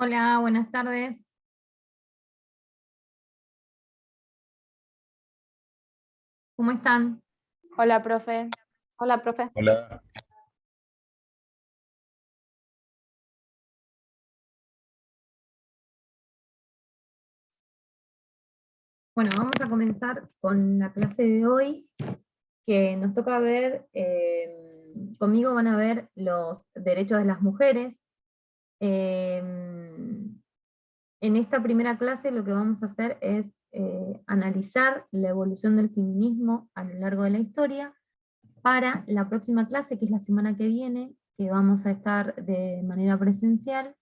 Hola, buenas tardes. ¿Cómo están? Hola, profe. Hola, profe. Hola, Bueno, vamos a comenzar con la clase de hoy, que nos toca ver, conmigo van a ver los derechos de las mujeres. Eh, en esta primera clase lo que vamos a hacer es analizar la evolución del feminismo a lo largo de la historia. Para la próxima clase, que es la semana que viene, que vamos a estar de manera presencial,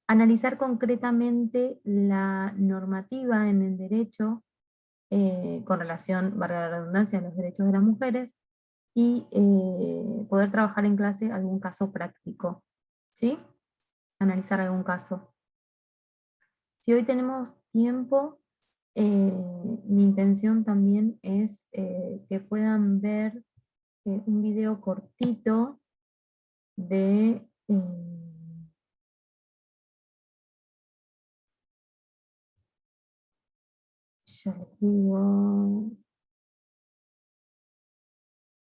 analizar concretamente la normativa en el derecho con relación, valga la redundancia, a los derechos de las mujeres y poder trabajar en clase algún caso práctico, ¿sí? Analizar algún caso. Si hoy tenemos tiempo, eh, mi intención también es que puedan ver un video cortito de... ya les digo,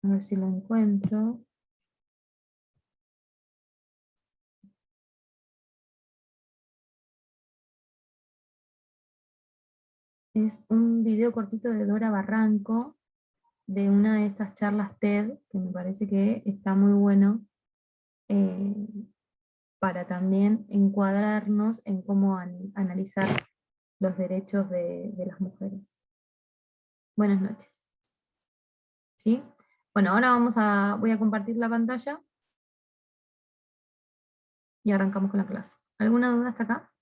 a ver si lo encuentro. Es un video cortito de Dora Barranco, de una de estas charlas TED, que me parece que está muy bueno, eh, para también encuadrarnos en cómo analizar los derechos de las mujeres. Buenas noches. ¿Sí? Bueno, ahora voy a compartir la pantalla y arrancamos con la clase. ¿Alguna duda hasta acá?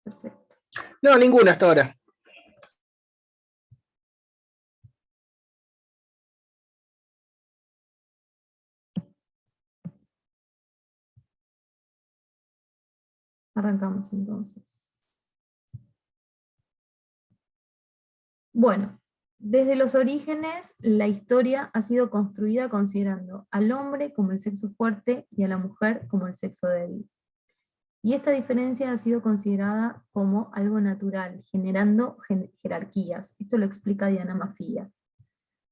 Perfecto. no, ninguna hasta ahora. Arrancamos entonces. Bueno, desde los orígenes, la historia ha sido construida considerando al hombre como el sexo fuerte y a la mujer como el sexo débil. Y esta diferencia ha sido considerada como algo natural, generando jerarquías. Esto lo explica Diana Mafia.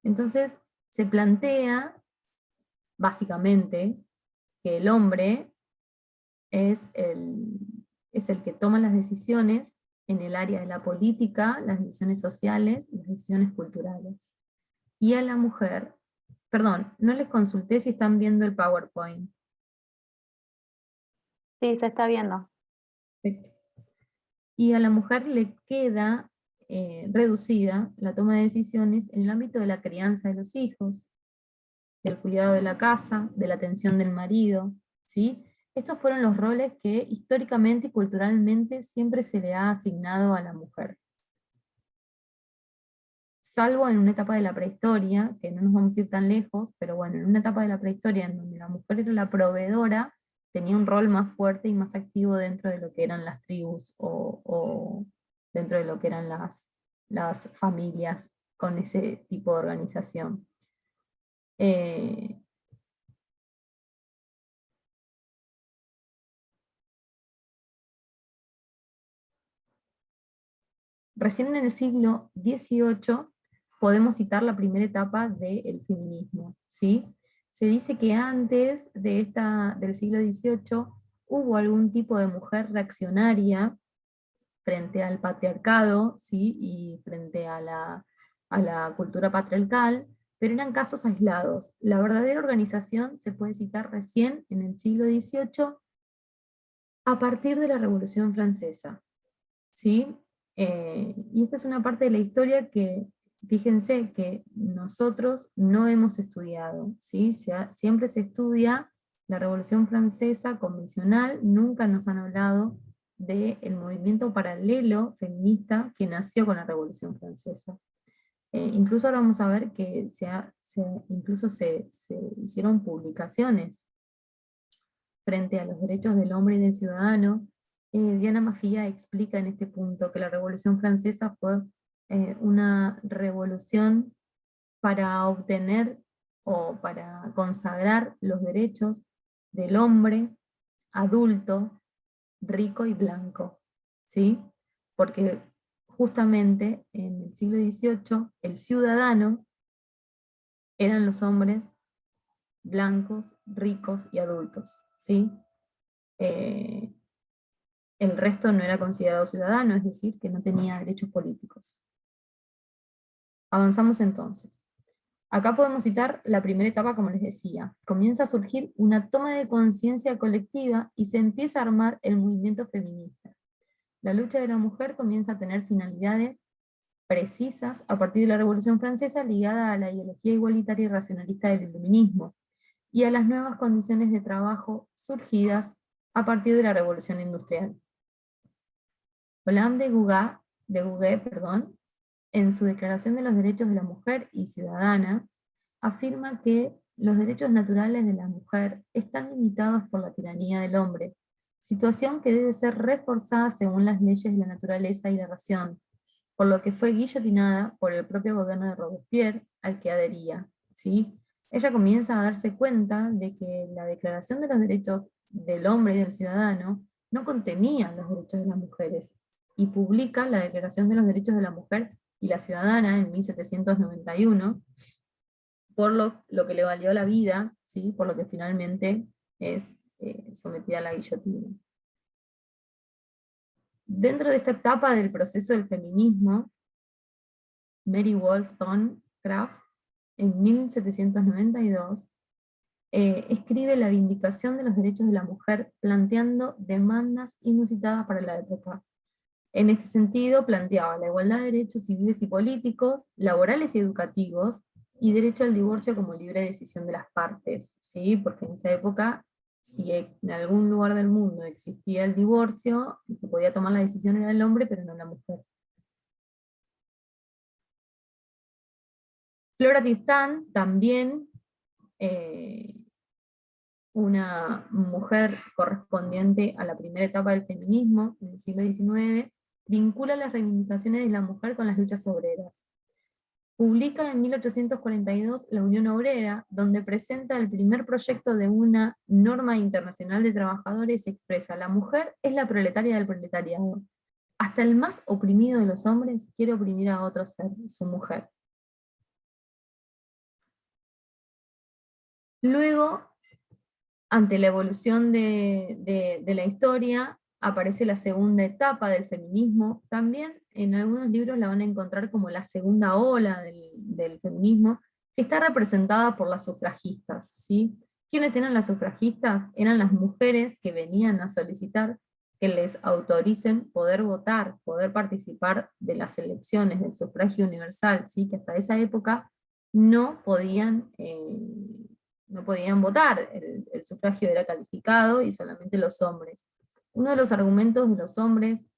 Entonces, se plantea, básicamente, que el hombre es el que toma las decisiones en el área de la política, las decisiones sociales y las decisiones culturales. Y a la mujer, perdón, no les consulté si están viendo el PowerPoint. Sí, se está viendo. Perfecto. Y a la mujer le queda reducida la toma de decisiones en el ámbito de la crianza de los hijos, del cuidado de la casa, de la atención del marido, ¿sí? Estos fueron los roles que históricamente y culturalmente siempre se le ha asignado a la mujer. Salvo en una etapa de la prehistoria, que no nos vamos a ir tan lejos, pero bueno, en una etapa de la prehistoria en donde la mujer era la proveedora, tenía un rol más fuerte y más activo dentro de lo que eran las tribus o dentro de lo que eran las familias con ese tipo de organización. Eh, Recién en el siglo XVIII podemos citar la primera etapa del feminismo, ¿sí? Se dice que antes del siglo XVIII hubo algún tipo de mujer reaccionaria frente al patriarcado, ¿sí? Y frente a la cultura patriarcal, pero eran casos aislados. La verdadera organización se puede citar recién en el siglo XVIII a partir de la Revolución Francesa. ¿Sí? Y esta es una parte de la historia que, fíjense, que nosotros no hemos estudiado, ¿sí? Siempre se estudia la Revolución Francesa convencional, nunca nos han hablado del movimiento paralelo feminista que nació con la Revolución Francesa. Incluso ahora vamos a ver que incluso se hicieron publicaciones frente a los derechos del hombre y del ciudadano. Diana Mafia explica en este punto que la Revolución Francesa fue una revolución para obtener o para consagrar los derechos del hombre adulto, rico y blanco, ¿sí? Porque justamente en el siglo XVIII el ciudadano eran los hombres blancos, ricos y adultos, ¿sí? Eh, el resto no era considerado ciudadano, es decir, que no tenía derechos políticos. Avanzamos entonces. Acá podemos citar la primera etapa, como les decía. Comienza a surgir una toma de conciencia colectiva y se empieza a armar el movimiento feminista. La lucha de la mujer comienza a tener finalidades precisas a partir de la Revolución Francesa ligada a la ideología igualitaria y racionalista del iluminismo y a las nuevas condiciones de trabajo surgidas a partir de la Revolución Industrial. Olympe de Gouges, en su Declaración de los Derechos de la Mujer y Ciudadana, afirma que los derechos naturales de la mujer están limitados por la tiranía del hombre, situación que debe ser reforzada según las leyes de la naturaleza y la razón, por lo que fue guillotinada por el propio gobierno de Robespierre al que adhería, ¿sí? Ella comienza a darse cuenta de que la Declaración de los Derechos del Hombre y del Ciudadano no contenía los derechos de las mujeres, y publica la Declaración de los Derechos de la Mujer y la Ciudadana en 1791, por lo que le valió la vida, ¿sí? Por lo que finalmente es sometida a la guillotina. Dentro de esta etapa del proceso del feminismo, Mary Wollstonecraft, en 1792, escribe La Vindicación de los Derechos de la Mujer, planteando demandas inusitadas para la época. En este sentido, planteaba la igualdad de derechos civiles y políticos, laborales y educativos, y derecho al divorcio como libre decisión de las partes, ¿sí? Porque en esa época, si en algún lugar del mundo existía el divorcio, el que podía tomar la decisión era el hombre, pero no la mujer. Flora Tristán, también una mujer correspondiente a la primera etapa del feminismo en el siglo XIX, vincula las reivindicaciones de la mujer con las luchas obreras. Publica en 1842 La Unión Obrera, donde presenta el primer proyecto de una norma internacional de trabajadores y expresa: la mujer es la proletaria del proletariado. Hasta el más oprimido de los hombres quiere oprimir a otro ser, su mujer. Luego, ante la evolución de la historia, aparece la segunda etapa del feminismo. También en algunos libros la van a encontrar como la segunda ola del feminismo, que está representada por las sufragistas, ¿sí? ¿Quiénes eran las sufragistas? Eran las mujeres que venían a solicitar que les autoricen poder votar, poder participar de las elecciones del sufragio universal, ¿sí? Que hasta esa época no podían votar, el sufragio era calificado y solamente los hombres. Uno de los argumentos de los hombres,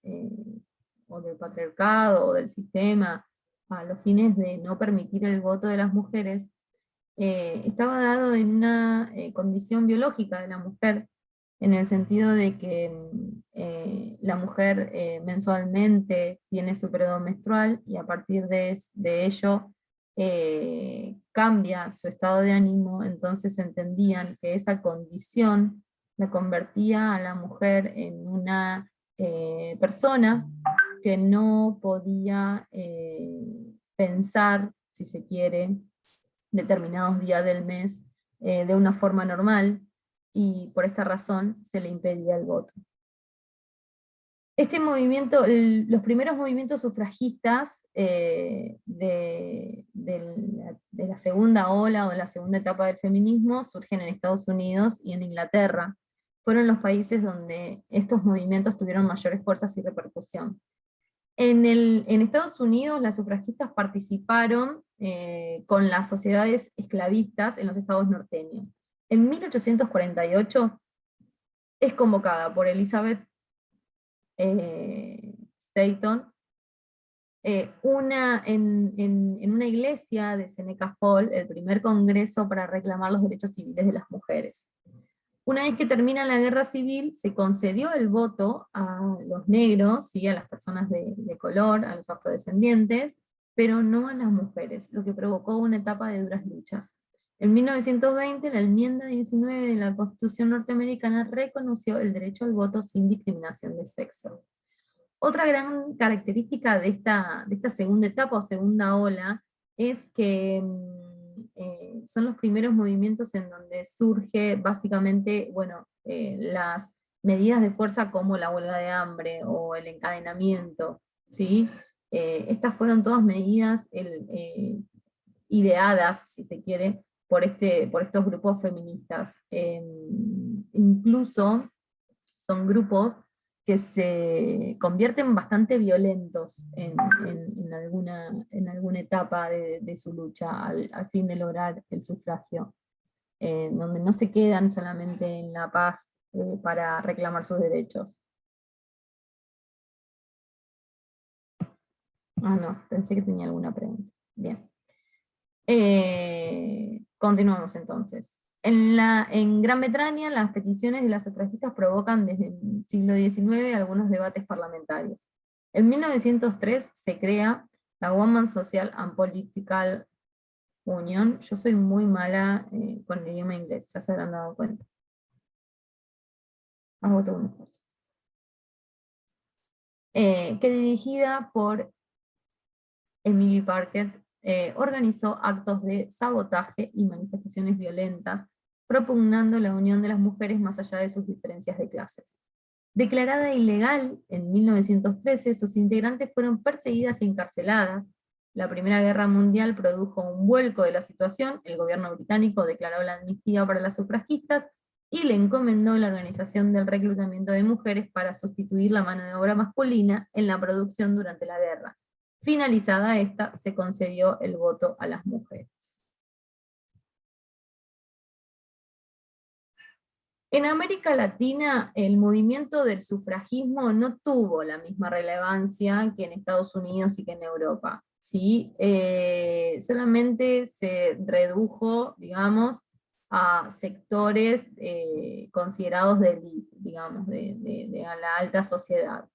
o del patriarcado, o del sistema, a los fines de no permitir el voto de las mujeres, estaba dado en una condición biológica de la mujer, en el sentido de que la mujer mensualmente tiene su periodo menstrual, y a partir de ello cambia su estado de ánimo. Entonces entendían que esa condición la convertía a la mujer en una persona que no podía pensar, si se quiere, determinados días del mes de una forma normal, y por esta razón se le impedía el voto. Este movimiento, los primeros movimientos sufragistas de la segunda ola o la segunda etapa del feminismo surgen en Estados Unidos y en Inglaterra. Fueron los países donde estos movimientos tuvieron mayores fuerzas y repercusión. En Estados Unidos las sufragistas participaron con las sociedades esclavistas en los estados norteños. En 1848 es convocada por Elizabeth Staton en una iglesia de Seneca Falls, el primer congreso para reclamar los derechos civiles de las mujeres. Una vez que termina la guerra civil, se concedió el voto a los negros, ¿sí? A las personas de color, a los afrodescendientes, pero no a las mujeres, lo que provocó una etapa de duras luchas. En 1920, la enmienda 19 de la Constitución norteamericana reconoció el derecho al voto sin discriminación de sexo. Otra gran característica de esta segunda etapa o segunda ola es que son los primeros movimientos en donde surge básicamente, bueno, las medidas de fuerza como la huelga de hambre o el encadenamiento, ¿sí? Estas fueron todas medidas ideadas, si se quiere, por estos grupos feministas. Incluso son grupos que se convierten bastante violentos en alguna etapa de su lucha al fin de lograr el sufragio, donde no se quedan solamente en la paz para reclamar sus derechos. Ah, no, pensé que tenía alguna pregunta. Bien. Continuamos entonces. En Gran Bretaña, las peticiones de las sufragistas provocan desde el siglo XIX algunos debates parlamentarios. En 1903 se crea la Women's Social and Political Union. Yo soy muy mala con el idioma inglés, ya se habrán dado cuenta. Hago todo un esfuerzo. Que dirigida por Emily Parker, organizó actos de sabotaje y manifestaciones violentas, propugnando la unión de las mujeres más allá de sus diferencias de clases. Declarada ilegal en 1913, sus integrantes fueron perseguidas y encarceladas. La Primera Guerra Mundial produjo un vuelco de la situación, el gobierno británico declaró la amnistía para las sufragistas y le encomendó la organización del reclutamiento de mujeres para sustituir la mano de obra masculina en la producción durante la guerra. Finalizada esta, se concedió el voto a las mujeres. En América Latina, el movimiento del sufragismo no tuvo la misma relevancia que en Estados Unidos y que en Europa, ¿sí? Solamente se redujo, digamos, a sectores considerados de élite, digamos, de a la alta sociedad.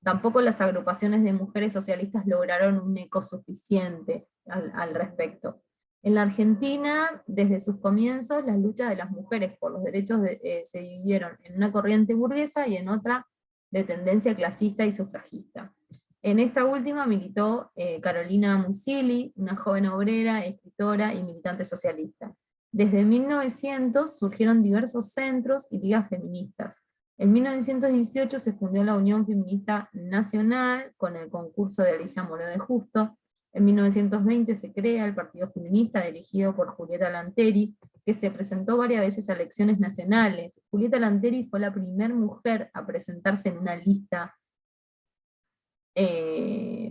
Tampoco las agrupaciones de mujeres socialistas lograron un eco suficiente al respecto. En la Argentina, desde sus comienzos, las luchas de las mujeres por los derechos se dividieron en una corriente burguesa y en otra de tendencia clasista y sufragista. En esta última militó Carolina Musilli, una joven obrera, escritora y militante socialista. Desde 1900 surgieron diversos centros y ligas feministas. En 1918 se fundó la Unión Feminista Nacional con el concurso de Alicia Moró de Justo. En 1920 se crea el Partido Feminista dirigido por Julieta Lanteri, que se presentó varias veces a elecciones nacionales. Julieta Lanteri fue la primera mujer a presentarse en una lista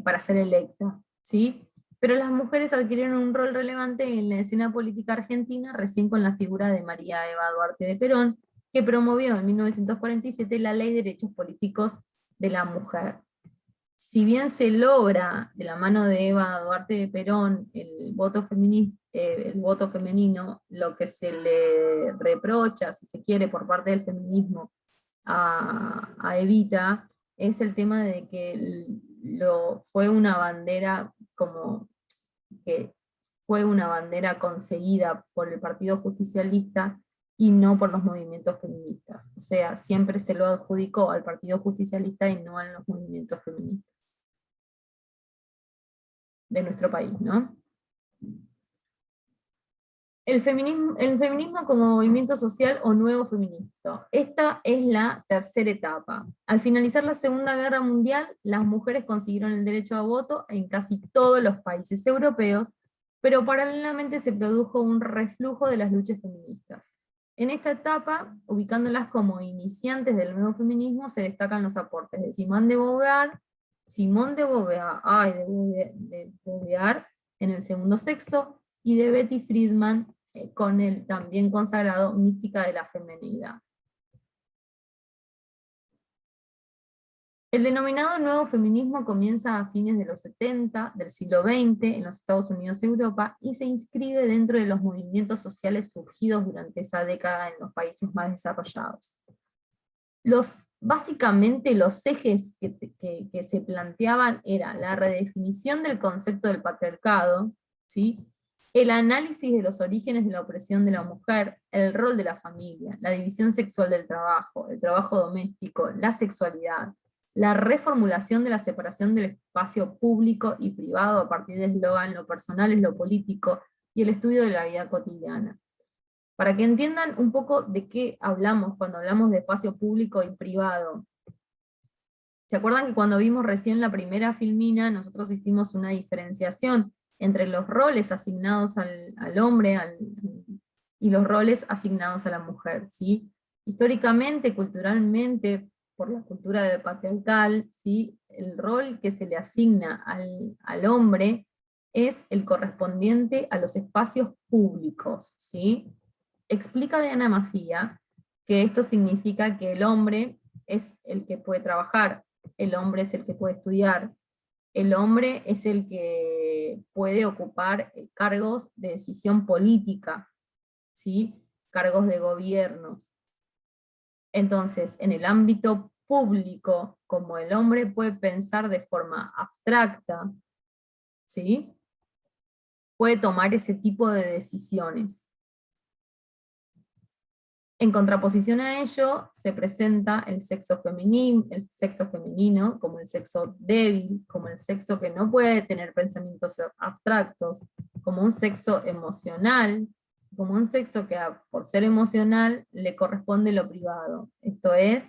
para ser electa, ¿sí? Pero las mujeres adquirieron un rol relevante en la escena política argentina recién con la figura de María Eva Duarte de Perón, que promovió en 1947 la Ley de Derechos Políticos de la Mujer. Si bien se logra de la mano de Eva Duarte de Perón el voto femenino, lo que se le reprocha, si se quiere, por parte del feminismo a Evita, es el tema de que fue una bandera como que fue una bandera conseguida por el Partido Justicialista y no por los movimientos feministas. O sea, siempre se lo adjudicó al Partido Justicialista y no a los movimientos feministas de nuestro país, ¿no? El feminismo como movimiento social o nuevo feminismo. Esta es la tercera etapa. Al finalizar la Segunda Guerra Mundial, las mujeres consiguieron el derecho a voto en casi todos los países europeos, pero paralelamente se produjo un reflujo de las luchas feministas. En esta etapa, ubicándolas como iniciantes del nuevo feminismo, se destacan los aportes de Simone de Beauvoir, de Beauvoir en El segundo sexo, y de Betty Friedan con el también consagrado Mística de la Feminidad. El denominado nuevo feminismo comienza a fines de los 70 del siglo XX en los Estados Unidos y Europa y se inscribe dentro de los movimientos sociales surgidos durante esa década en los países más desarrollados. Básicamente los ejes que se planteaban era la redefinición del concepto del patriarcado, ¿sí? el análisis de los orígenes de la opresión de la mujer, el rol de la familia, la división sexual del trabajo, el trabajo doméstico, la sexualidad, la reformulación de la separación del espacio público y privado a partir del eslogan lo personal es lo político, y el estudio de la vida cotidiana. Para que entiendan un poco de qué hablamos cuando hablamos de espacio público y privado. ¿Se acuerdan que cuando vimos recién la primera filmina, nosotros hicimos una diferenciación entre los roles asignados al hombre y los roles asignados a la mujer? ¿Sí? Históricamente, culturalmente, por la cultura patriarcal, ¿sí? El rol que se le asigna al hombre es el correspondiente a los espacios públicos. ¿Sí? Explica Diana Mafia que esto significa que el hombre es el que puede trabajar, el hombre es el que puede estudiar, el hombre es el que puede ocupar cargos de decisión política, ¿sí? Cargos de gobiernos. Entonces, en el ámbito público, como el hombre puede pensar de forma abstracta, ¿sí? Puede tomar ese tipo de decisiones. En contraposición a ello, se presenta el sexo femenino como el sexo débil, como el sexo que no puede tener pensamientos abstractos, como un sexo emocional, como un sexo que por ser emocional le corresponde lo privado. Esto es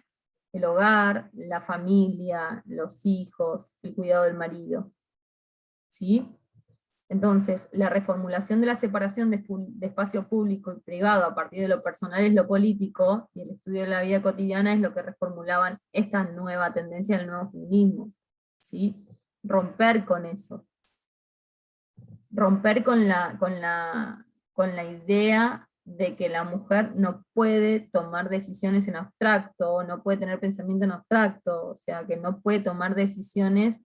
el hogar, la familia, los hijos, el cuidado del marido. ¿Sí? Entonces, la reformulación de la separación de espacio público y privado a partir de lo personal es lo político, y el estudio de la vida cotidiana es lo que reformulaban esta nueva tendencia del nuevo feminismo. ¿Sí? Romper con eso. Romper con la idea de que la mujer no puede tomar decisiones en abstracto, no puede tener pensamiento en abstracto, o sea, que no puede tomar decisiones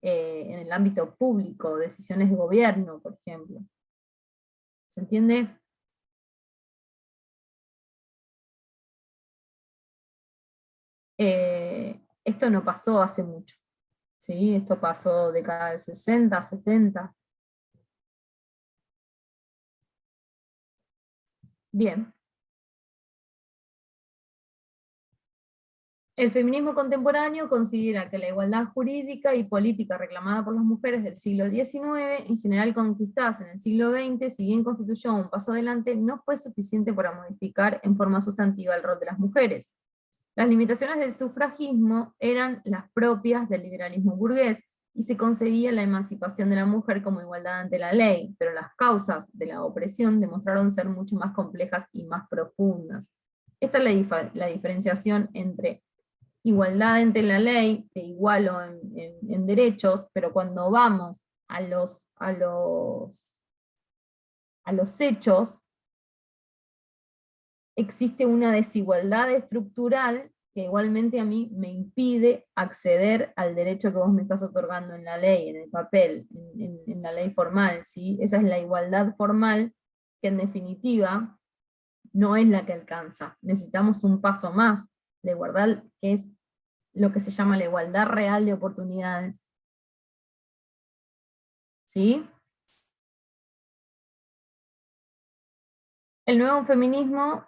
en el ámbito público, decisiones de gobierno, por ejemplo. ¿Se entiende? Esto no pasó hace mucho, ¿sí? Esto pasó década del 60, 70. Bien. El feminismo contemporáneo considera que la igualdad jurídica y política reclamada por las mujeres del siglo XIX, en general conquistadas en el siglo XX, si bien constituyó un paso adelante, no fue suficiente para modificar en forma sustantiva el rol de las mujeres. Las limitaciones del sufragismo eran las propias del liberalismo burgués, y se concebía la emancipación de la mujer como igualdad ante la ley, pero las causas de la opresión demostraron ser mucho más complejas y más profundas. Esta es la diferenciación entre igualdad ante la ley, que igualo en derechos, pero cuando vamos a los hechos, existe una desigualdad estructural que igualmente a mí me impide acceder al derecho que vos me estás otorgando en la ley, en el papel, en la ley formal, ¿sí? Esa es la igualdad formal, que en definitiva no es la que alcanza. Necesitamos un paso más de igualdad, que es lo que se llama la igualdad real de oportunidades. ¿Sí? El nuevo feminismo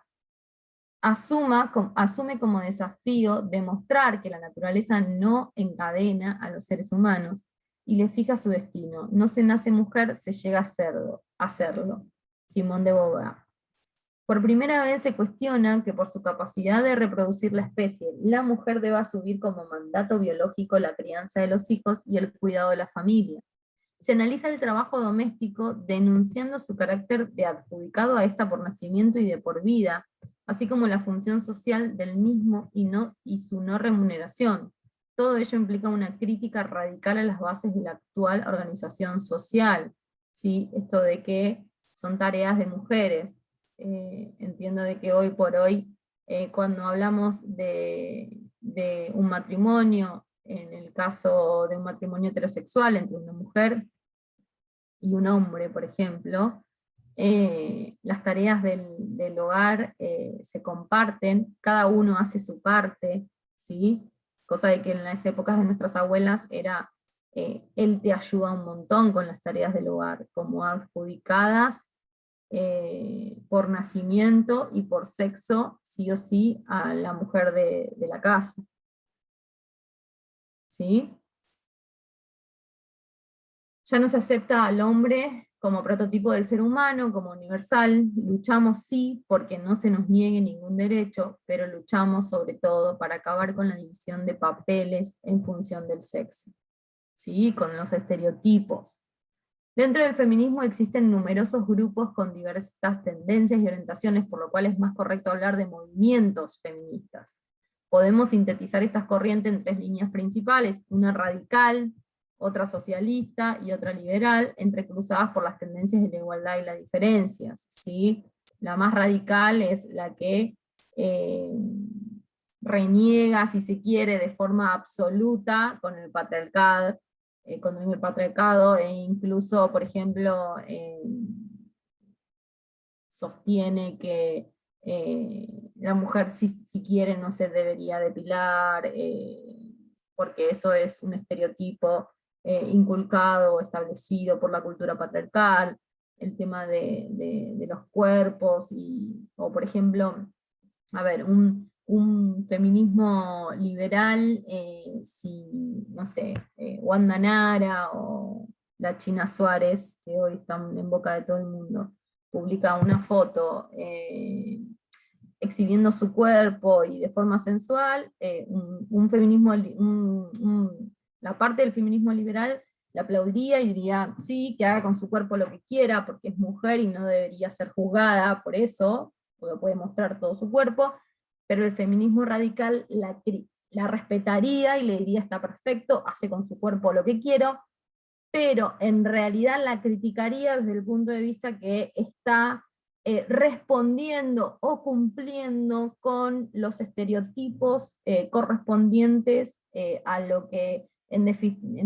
asume como desafío demostrar que la naturaleza no encadena a los seres humanos y le fija su destino. No se nace mujer, se llega a hacerlo. Simón de Beauvoir. Por primera vez se cuestiona que por su capacidad de reproducir la especie, la mujer deba asumir como mandato biológico la crianza de los hijos y el cuidado de la familia. Se analiza el trabajo doméstico denunciando su carácter de adjudicado a esta por nacimiento y de por vida, así como la función social del mismo y su no remuneración. Todo ello implica una crítica radical a las bases de la actual organización social. ¿Sí? Esto de que son tareas de mujeres. Entiendo de que hoy por hoy, cuando hablamos de un matrimonio, en el caso de un matrimonio heterosexual entre una mujer y un hombre, por ejemplo, las tareas del hogar se comparten, cada uno hace su parte, ¿sí? Cosa de que en las épocas de nuestras abuelas era él te ayuda un montón con las tareas del hogar, como adjudicadas por nacimiento y por sexo, sí o sí, a la mujer de la casa. ¿Sí? Ya no se acepta al hombre como prototipo del ser humano, como universal. Luchamos sí porque no se nos niegue ningún derecho, pero luchamos sobre todo para acabar con la división de papeles en función del sexo, ¿sí? Con los estereotipos. Dentro del feminismo existen numerosos grupos con diversas tendencias y orientaciones, por lo cual es más correcto hablar de movimientos feministas. Podemos sintetizar estas corrientes en tres líneas principales: una radical, otra socialista y otra liberal, entrecruzadas por las tendencias de la igualdad y las diferencias, ¿sí? La más radical es la que reniega, si se quiere, de forma absoluta con el patriarcado, e incluso, por ejemplo, sostiene que la mujer si quiere no se debería depilar, porque eso es un estereotipo inculcado o establecido por la cultura patriarcal, el tema de los cuerpos, o por ejemplo, a ver, un feminismo liberal, si, no sé, Wanda Nara o la China Suárez, que hoy están en boca de todo el mundo, publica una foto exhibiendo su cuerpo y de forma sensual, un feminismo, la parte del feminismo liberal la aplaudiría y diría, sí, que haga con su cuerpo lo que quiera, porque es mujer y no debería ser juzgada por eso, porque puede mostrar todo su cuerpo, pero el feminismo radical la respetaría y le diría, está perfecto, hace con su cuerpo lo que quiero, pero en realidad la criticaría desde el punto de vista que está respondiendo o cumpliendo con los estereotipos correspondientes a lo que en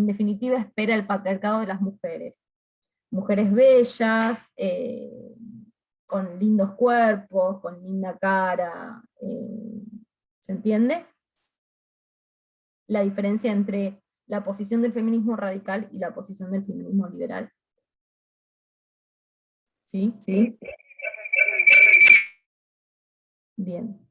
definitiva espera el patriarcado de las mujeres. Mujeres bellas, con lindos cuerpos, con linda cara, ¿se entiende? La diferencia entre la posición del feminismo radical y la posición del feminismo liberal. ¿Sí? Sí. Bien.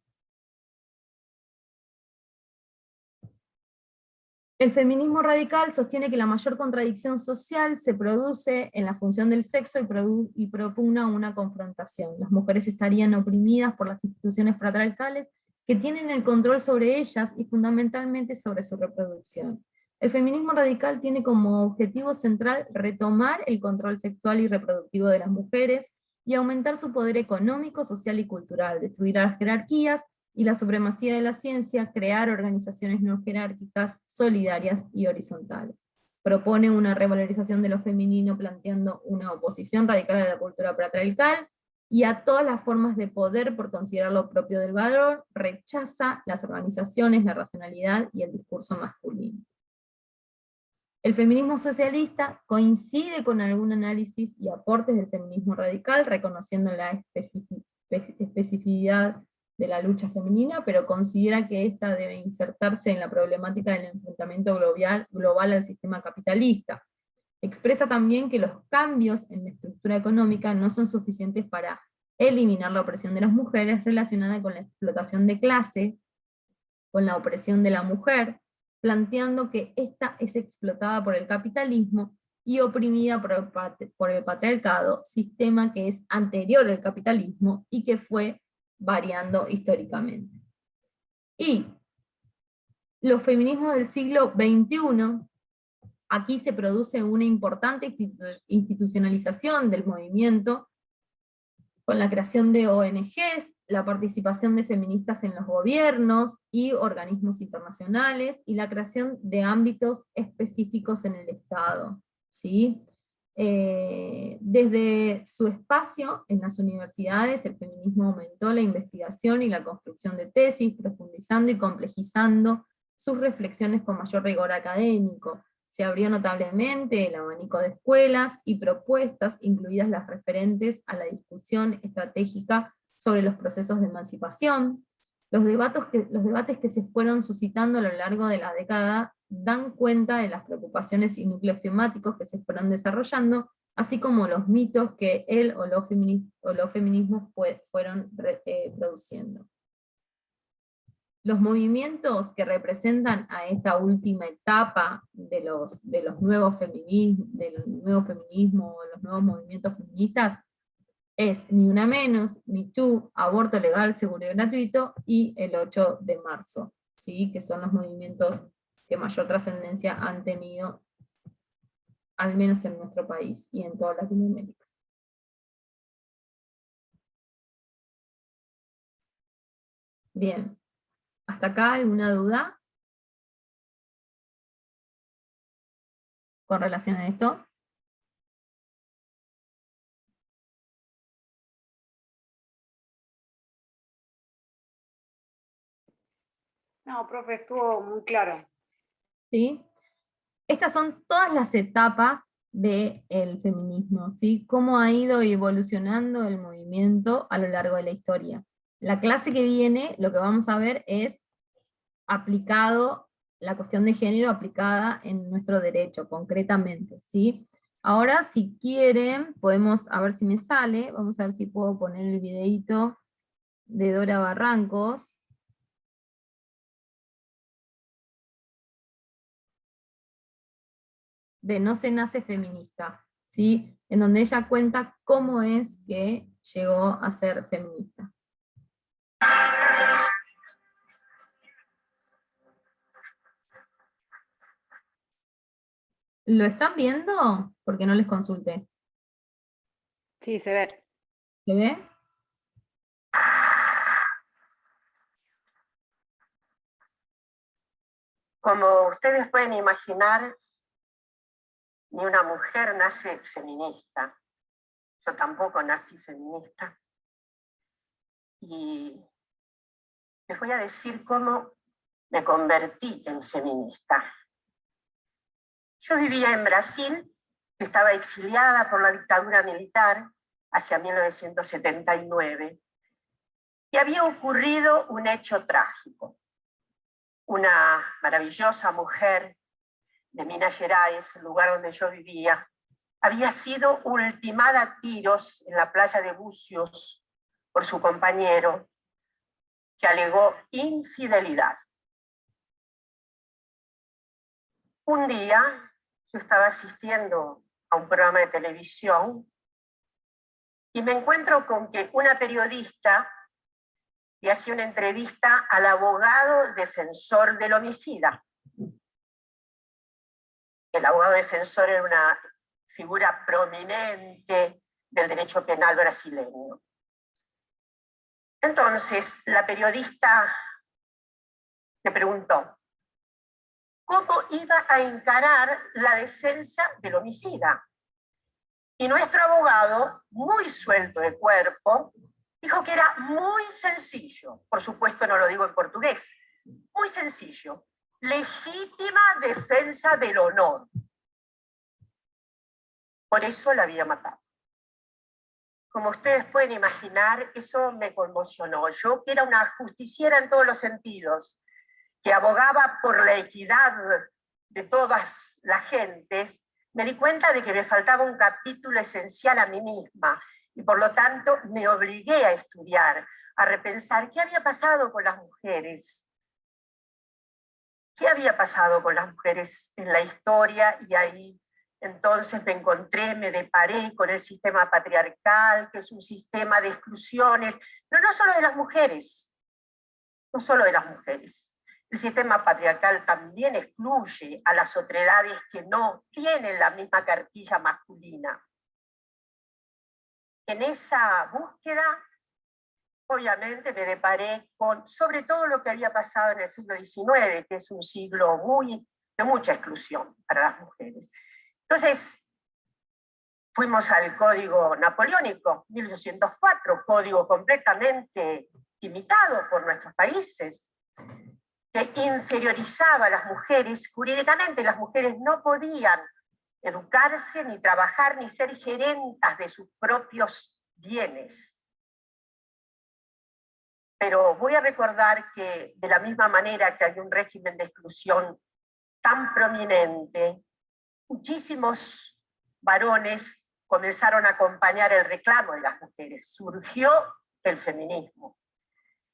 El feminismo radical sostiene que la mayor contradicción social se produce en la función del sexo y propugna una confrontación. Las mujeres estarían oprimidas por las instituciones patriarcales que tienen el control sobre ellas y fundamentalmente sobre su reproducción. El feminismo radical tiene como objetivo central retomar el control sexual y reproductivo de las mujeres y aumentar su poder económico, social y cultural, destruir las jerarquías y la supremacía de la ciencia, crear organizaciones no jerárquicas, solidarias y horizontales. Propone una revalorización de lo femenino planteando una oposición radical a la cultura patriarcal y a todas las formas de poder por considerarlo propio del valor, rechaza las organizaciones, la racionalidad y el discurso masculino. El feminismo socialista coincide con algún análisis y aportes del feminismo radical, reconociendo la especificidad de la lucha femenina, pero considera que ésta debe insertarse en la problemática del enfrentamiento global al sistema capitalista. Expresa también que los cambios en la estructura económica no son suficientes para eliminar la opresión de las mujeres relacionada con la explotación de clase, con la opresión de la mujer, planteando que ésta es explotada por el capitalismo y oprimida por el patriarcado, sistema que es anterior al capitalismo y que fue variando históricamente. Y los feminismos del siglo XXI, aquí se produce una importante institucionalización del movimiento, con la creación de ONGs, la participación de feministas en los gobiernos y organismos internacionales, y la creación de ámbitos específicos en el Estado, ¿sí? Desde su espacio en las universidades, el feminismo aumentó la investigación y la construcción de tesis, profundizando y complejizando sus reflexiones con mayor rigor académico. Se abrió notablemente el abanico de escuelas y propuestas, incluidas las referentes a la discusión estratégica sobre los procesos de emancipación. Los debates que se fueron suscitando a lo largo de la década dan cuenta de las preocupaciones y núcleos temáticos que se fueron desarrollando, así como los mitos que él o los feminismos fueron produciendo. Los movimientos que representan a esta última etapa de los nuevos feminismos, del nuevo feminismo, los nuevos movimientos feministas, es Ni Una Menos, Me Too, Aborto Legal, Seguro y Gratuito, y el 8 de marzo, ¿sí? Que son los movimientos que mayor trascendencia han tenido, al menos en nuestro país y en toda Latinoamérica. Bien, ¿hasta acá alguna duda con relación a esto? No, profe, estuvo muy claro. ¿Sí? Estas son todas las etapas del feminismo, ¿sí? Cómo ha ido evolucionando el movimiento a lo largo de la historia. La clase que viene, lo que vamos a ver es aplicado, la cuestión de género aplicada en nuestro derecho, concretamente, ¿sí? Ahora, si quieren, podemos, a ver si me sale, vamos a ver si puedo poner el videíto de Dora Barrancos. De No se nace feminista, ¿sí? En donde ella cuenta cómo es que llegó a ser feminista. ¿Lo están viendo? Porque no les consulté. Sí, se ve. ¿Se ve? Como ustedes pueden imaginar, ni una mujer nace feminista. Yo tampoco nací feminista. Y les voy a decir cómo me convertí en feminista. Yo vivía en Brasil, estaba exiliada por la dictadura militar hacia 1979, y había ocurrido un hecho trágico. Una maravillosa mujer de Minas Gerais, el lugar donde yo vivía, había sido ultimada a tiros en la playa de Bucios por su compañero, que alegó infidelidad. Un día yo estaba asistiendo a un programa de televisión y me encuentro con que una periodista le hacía una entrevista al abogado defensor del homicida. El abogado defensor era una figura prominente del derecho penal brasileño. Entonces, la periodista le preguntó cómo iba a encarar la defensa del homicida. Y nuestro abogado, muy suelto de cuerpo, dijo que era muy sencillo. Por supuesto, no lo digo en portugués. Muy sencillo. Legítima defensa del honor. Por eso la había matado. Como ustedes pueden imaginar, eso me conmocionó. Yo, que era una justiciera en todos los sentidos, que abogaba por la equidad de todas las gentes, me di cuenta de que me faltaba un capítulo esencial a mí misma, y por lo tanto me obligué a estudiar, a repensar qué había pasado con las mujeres. ¿Qué había pasado con las mujeres en la historia? Y ahí entonces me deparé con el sistema patriarcal, que es un sistema de exclusiones, pero no solo de las mujeres, no solo de las mujeres. El sistema patriarcal también excluye a las otredades que no tienen la misma cartilla masculina. En esa búsqueda, obviamente me deparé con sobre todo lo que había pasado en el siglo XIX, que es un siglo de mucha exclusión para las mujeres. Entonces, fuimos al Código Napoleónico, 1804, código completamente imitado por nuestros países, que inferiorizaba a las mujeres jurídicamente. Las mujeres no podían educarse, ni trabajar, ni ser gerentas de sus propios bienes. pero voy a recordar que de la misma manera que hay un régimen de exclusión tan prominente, muchísimos varones comenzaron a acompañar el reclamo de las mujeres. Surgió el feminismo.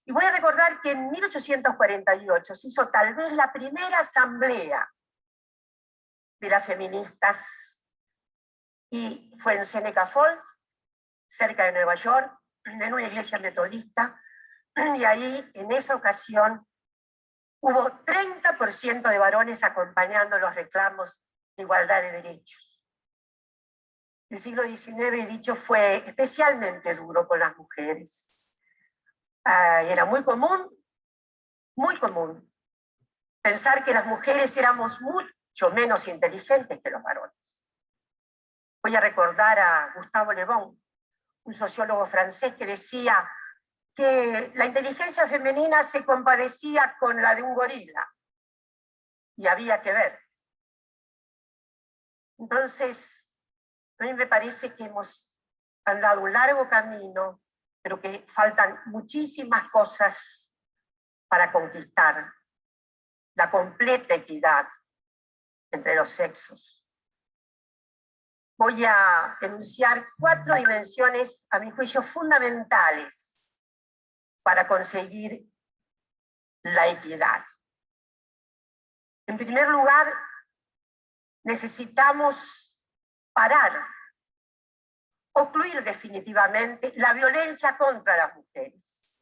Y voy a recordar que en 1848 se hizo tal vez la primera asamblea de las feministas, y fue en Seneca Falls, cerca de Nueva York, en una iglesia metodista, y ahí en esa ocasión hubo 30% de varones acompañando los reclamos de igualdad de derechos. El siglo XIX, he dicho, fue especialmente duro con las mujeres. Era muy común pensar que las mujeres éramos mucho menos inteligentes que los varones. Voy a recordar a Gustave Le Bon, un sociólogo francés, que decía que la inteligencia femenina se compadecía con la de un gorila, y había que ver. Entonces, a mí me parece que hemos andado un largo camino, pero que faltan muchísimas cosas para conquistar la completa equidad entre los sexos. Voy a enunciar 4 dimensiones, a mi juicio, fundamentales para conseguir la equidad. En primer lugar, necesitamos parar, concluir definitivamente la violencia contra las mujeres.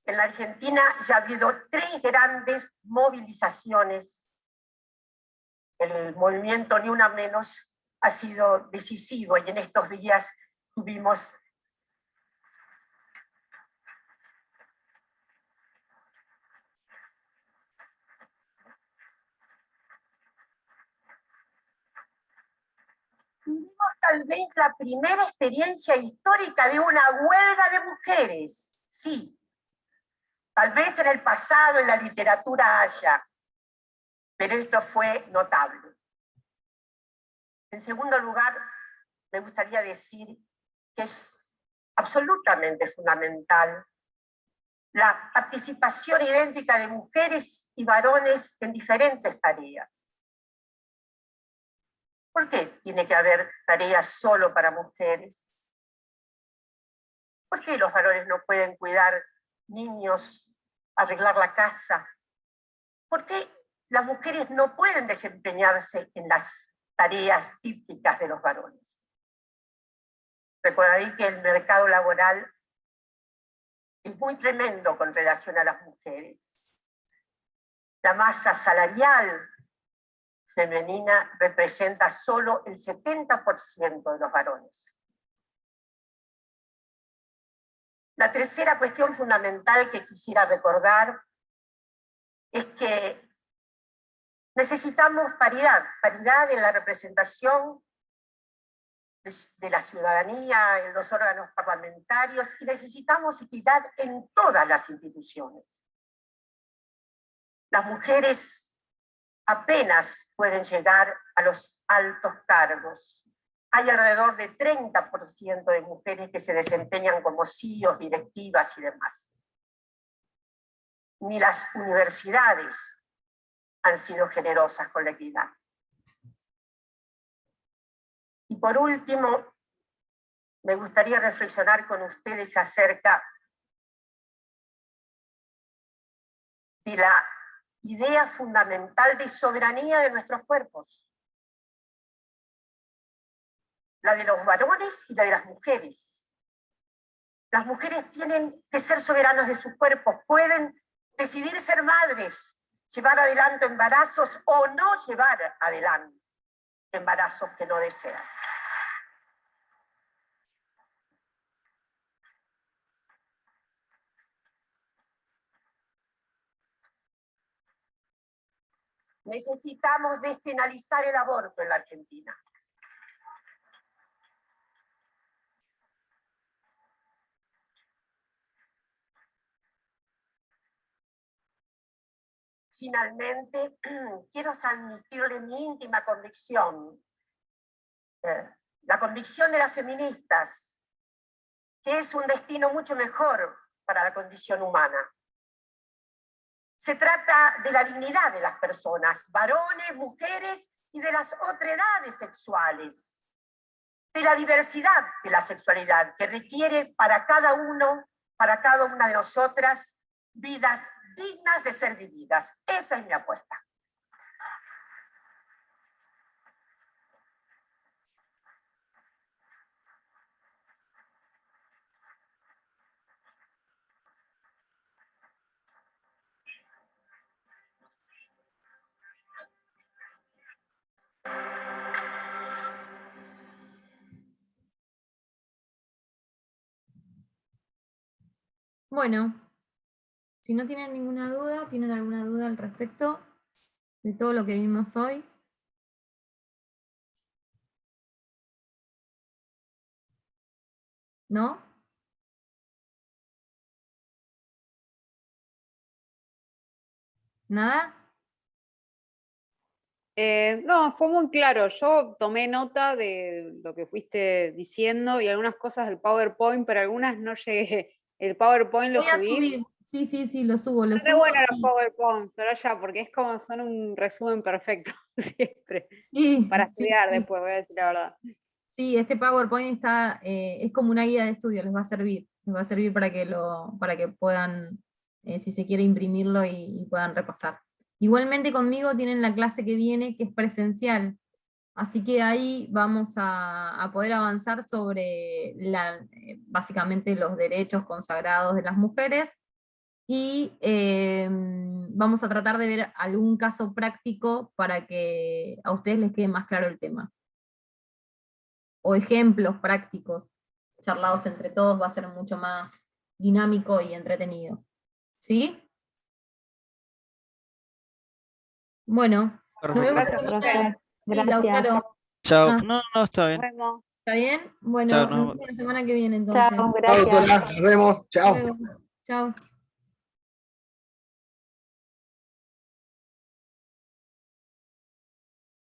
En la Argentina ya ha habido 3 grandes movilizaciones. El movimiento Ni Una Menos ha sido decisivo, y en estos días tuvimos tal vez la primera experiencia histórica de una huelga de mujeres. Sí, tal vez en el pasado en la literatura haya, pero esto fue notable. En segundo lugar, me gustaría decir que es absolutamente fundamental la participación idéntica de mujeres y varones en diferentes tareas. ¿Por qué tiene que haber tareas solo para mujeres? ¿Por qué los varones no pueden cuidar niños, arreglar la casa? ¿Por qué las mujeres no pueden desempeñarse en las tareas típicas de los varones? Recordaré que el mercado laboral es muy tremendo con relación a las mujeres. La masa salarial femenina representa solo el 70% de los varones. La tercera cuestión fundamental que quisiera recordar es que necesitamos paridad en la representación de la ciudadanía, en los órganos parlamentarios, y necesitamos equidad en todas las instituciones. Las mujeres apenas pueden llegar a los altos cargos. Hay alrededor de 30% de mujeres que se desempeñan como CEOs, directivas y demás. Ni las universidades han sido generosas con la equidad. Y por último, me gustaría reflexionar con ustedes acerca de la idea fundamental de soberanía de nuestros cuerpos. La de los varones y la de las mujeres. Las mujeres tienen que ser soberanas de sus cuerpos, pueden decidir ser madres, llevar adelante embarazos o no llevar adelante embarazos que no desean. Necesitamos despenalizar el aborto en la Argentina. Finalmente, quiero transmitirle mi íntima convicción, la convicción de las feministas, que es un destino mucho mejor para la condición humana. Se trata de la dignidad de las personas, varones, mujeres y de las otredades sexuales, de la diversidad de la sexualidad que requiere para cada uno, para cada una de nosotras, vidas dignas de ser vividas. Esa es mi apuesta. Bueno, si no tienen ninguna duda, ¿tienen alguna duda al respecto de todo lo que vimos hoy? ¿No? ¿Nada? No, fue muy claro. Yo tomé nota de lo que fuiste diciendo y algunas cosas del PowerPoint, pero algunas no llegué. ¿El PowerPoint lo Voy a subí? subir. Sí, lo subo. Lo Está subo bueno los y- PowerPoint, pero ya, porque es como son un resumen perfecto, siempre. sí, Para sí, estudiar sí. después, voy a decir la verdad. Sí, este PowerPoint está, es como una guía de estudio, les va a servir. Les va a servir para que puedan, si se quiere, imprimirlo y puedan repasar. Igualmente conmigo tienen la clase que viene, que es presencial. Así que ahí vamos a poder avanzar sobre básicamente los derechos consagrados de las mujeres y vamos a tratar de ver algún caso práctico para que a ustedes les quede más claro el tema. O ejemplos prácticos charlados entre todos, va a ser mucho más dinámico y entretenido. ¿Sí? Bueno, nos vemos la Gracias, semana. profe. Sí, Gracias. Lautaro. Chao. Ah, No, está Nos bien. vemos. ¿está bien? Chao, Bueno, nos no. vemos la semana que viene Chao, entonces. Chao, gracias. doctora. Nos vemos. Hasta Chao. luego. Chao.